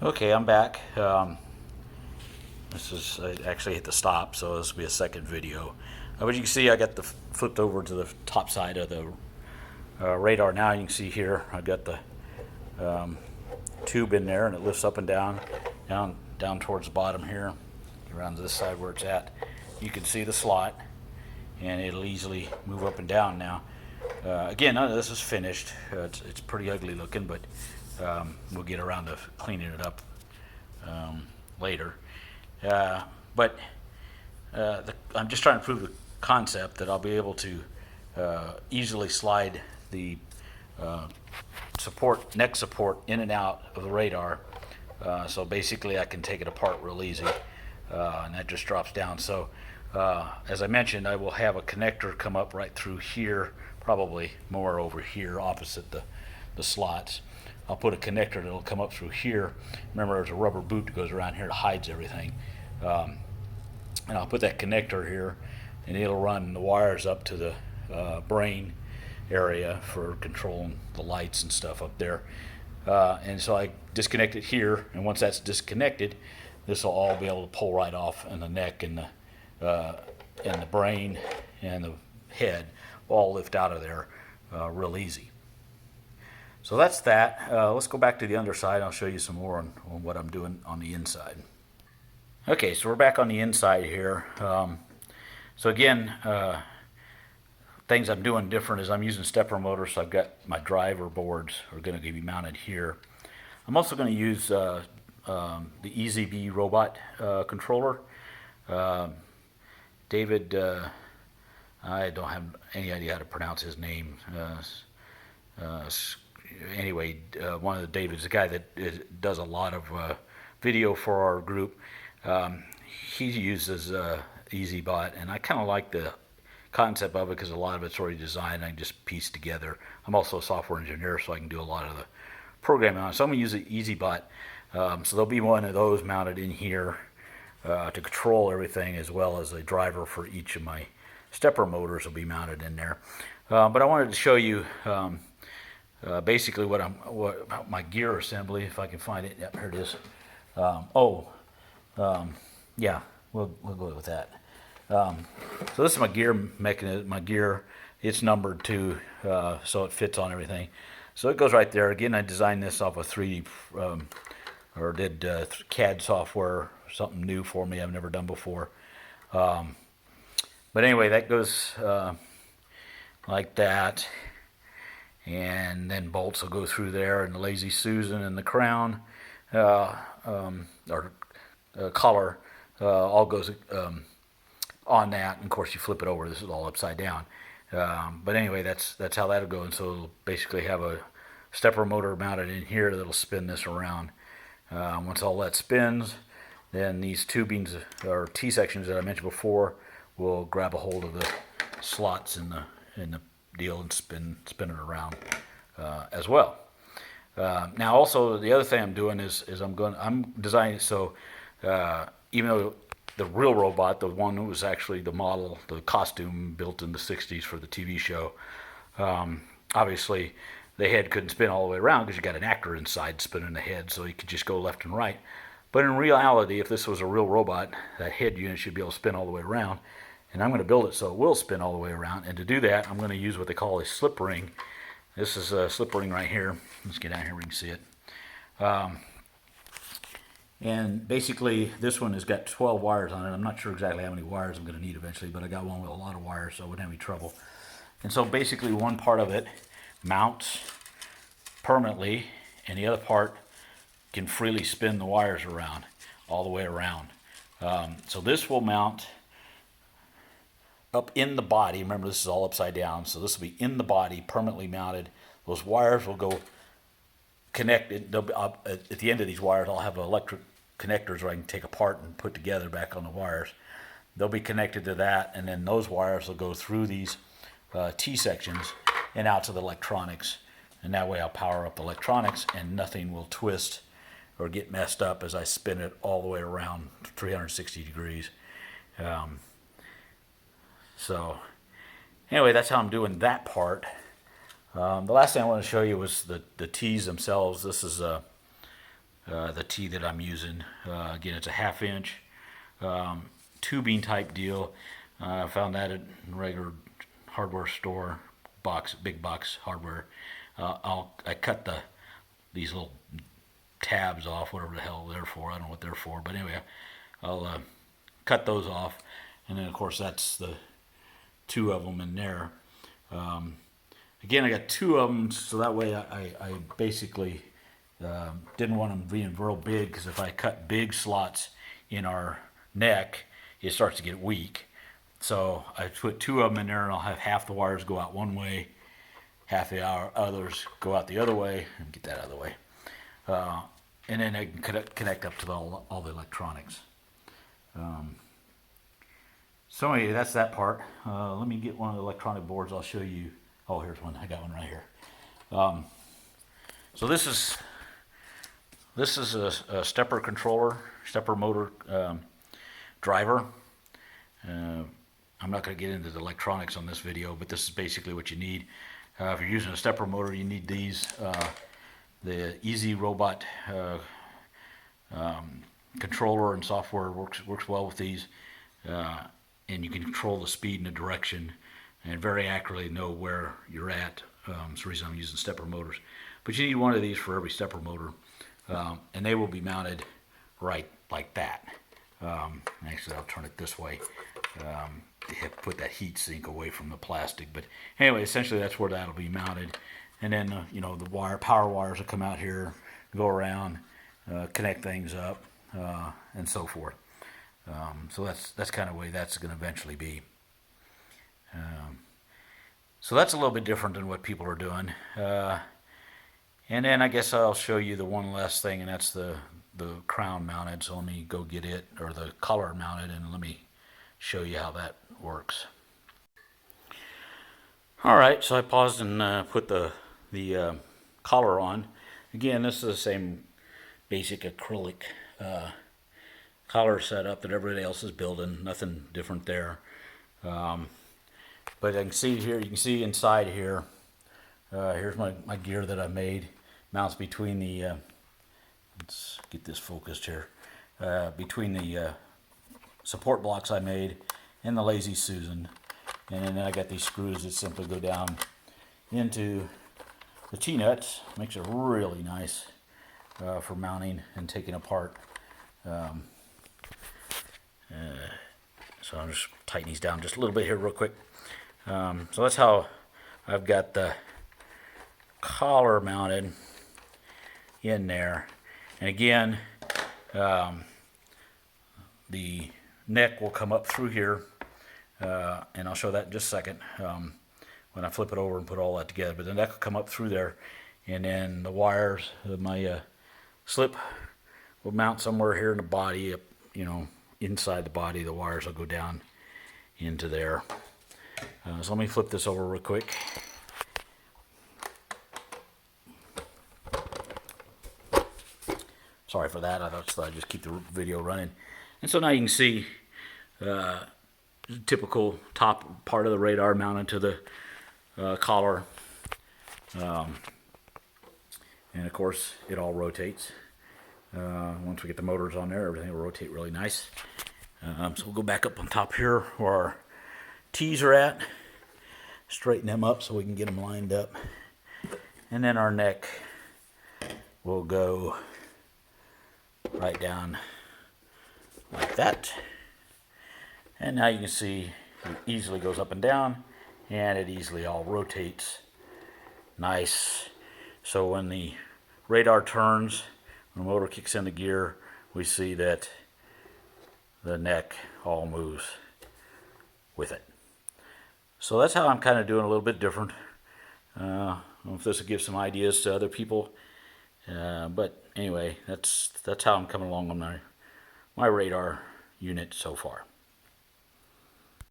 Okay, I'm back. I actually hit the stop, so this will be a second video. But you can see I got the flipped over to the top side of the radar now. You can see here I got the tube in there, and it lifts up and down towards the bottom here, around to this side where it's at. You can see the slot, and it'll easily move up and down now. Again, none of this is finished. It's pretty ugly looking, but we'll get around to cleaning it up later. But I'm just trying to prove the concept that I'll be able to easily slide the neck support in and out of the radar. So basically I can take it apart real easy, and that just drops down. So as I mentioned, I will have a connector come up right through here, probably more over here opposite the slots. I'll put a connector that'll come up through here. Remember, there's a rubber boot that goes around here that hides everything. And I'll put that connector here, and it'll run the wires up to the brain area for controlling the lights and stuff up there. And so I disconnect it here, and once that's disconnected, this will all be able to pull right off, and the neck and the brain and the head will all lift out of there real easy. So that's that. Let's go back to the underside. I'll show you some more on what I'm doing on the inside. Okay, so we're back on the inside here. So again, things I'm doing different is I'm using stepper motors. So I've got my driver boards are going to be mounted here. I'm also going to use the EZB robot controller. David, I don't have any idea how to pronounce his name. Anyway, one of the David's the guy that does a lot of video for our group. He uses EasyBot, and I kind of like the concept of it because a lot of it's already designed and I can just piece together. I'm also a software engineer, so I can do a lot of the programming on it. So I'm going to use the EasyBot. So there'll be one of those mounted in here to control everything, as well as a driver for each of my stepper motors will be mounted in there. But I wanted to show you basically what my gear assembly, if I can find it. Yep, here it is. Yeah, we'll go with that. So this is my gear mechanism. My gear, it's numbered too, so it fits on everything. So it goes right there. Again, I designed this off of 3D, or did CAD software, something new for me I've never done before. But anyway, that goes like that. And then bolts will go through there, and the Lazy Susan and the crown or collar all goes on that. And of course, you flip it over. This is all upside down. But anyway, that's how that'll go. And so it'll basically have a stepper motor mounted in here that'll spin this around. Once all that spins, then these tubings or T-sections that I mentioned before will grab a hold of the slots in the deal and spin it around as well. Now, also the other thing I'm doing is I'm designing it so even though the real robot, the one that was actually the model, the costume built in the '60s for the TV show, obviously the head couldn't spin all the way around because you got an actor inside spinning the head, so he could just go left and right. But in reality, if this was a real robot, that head unit should be able to spin all the way around. And I'm going to build it so it will spin all the way around. And to do that, I'm going to use what they call a slip ring. This is a slip ring right here. Let's get down here where you can see it. And basically, this one has got 12 wires on it. I'm not sure exactly how many wires I'm going to need eventually, but I got one with a lot of wires, so I wouldn't have any trouble. And so basically, one part of it mounts permanently, and the other part can freely spin the wires around, all the way around. So this will mount up in the body. Remember, this is all upside down, so this will be in the body, permanently mounted. Those wires will go connected. At the end of these wires, I'll have electric connectors where I can take apart and put together back on the wires. They'll be connected to that, and then those wires will go through these T-sections and out to the electronics. And that way I'll power up the electronics, and nothing will twist or get messed up as I spin it all the way around 360 degrees. So anyway, that's how I'm doing that part. The last thing I want to show you was the T's themselves. This is the T that I'm using. Again, it's a 1/2 inch tubing type deal. I found that at a regular hardware store, big box hardware. I cut these little tabs off, whatever the hell they're for. I don't know what they're for, but anyway, I'll cut those off, and then of course that's the 2 of them in there. Again, I got 2 of them, so that way I basically didn't want them being real big, because if I cut big slots in our neck, it starts to get weak. So I put 2 of them in there, and I'll have half the wires go out one way, half the others go out the other way, and get that out of the way. And then I can connect up to all the electronics. So anyway, that's that part. Let me get one of the electronic boards. I'll show you. Oh, here's one. I got one right here. So this is a stepper controller, stepper motor driver. I'm not going to get into the electronics on this video, but this is basically what you need. If you're using a stepper motor, you need these. The Easy Robot controller and software works well with these, and you can control the speed and the direction and very accurately know where you're at. That's the reason I'm using stepper motors. But you need one of these for every stepper motor, and they will be mounted right like that. Actually, I'll turn it this way. You have to put that heat sink away from the plastic. But anyway, essentially that's where that'll be mounted. And then the power wires will come out here, go around, connect things up, and so forth. So that's kind of the way that's going to eventually be. So that's a little bit different than what people are doing. And then I guess I'll show you the one last thing, and that's the crown mounted. So let me go get it, or the collar mounted, and let me show you how that works. All right, so I paused and put the collar on. Again, this is the same basic acrylic collar setup that everybody else is building. Nothing different there. But I can see here, you can see inside here, here's my gear that I made. Mounts between the, let's get this focused here, between the support blocks I made and the Lazy Susan. And then I got these screws that simply go down into the T-nuts. Makes it really nice for mounting and taking apart. So I'll just tighten these down just a little bit here real quick. So that's how I've got the collar mounted in there. And again, the neck will come up through here, and I'll show that in just a second when I flip it over and put all that together. But the neck will come up through there, and then the wires, my slip will mount somewhere here in the body, inside the body. The wires will go down into there. So let me flip this over real quick. Sorry for that. I thought I'd just keep the video running. And so now you can see typical top part of the radar mounted to the collar. And of course, it all rotates. Once we get the motors on there, everything will rotate really nice. So we'll go back up on top here where our T's are at. Straighten them up so we can get them lined up. And then our neck will go right down like that. And now you can see it easily goes up and down, and it easily all rotates nice. So when the radar turns, when the motor kicks into gear, we see that the neck all moves with it. So that's how I'm kind of doing a little bit different. I don't know if this will give some ideas to other people, but anyway, that's how I'm coming along on my radar unit so far.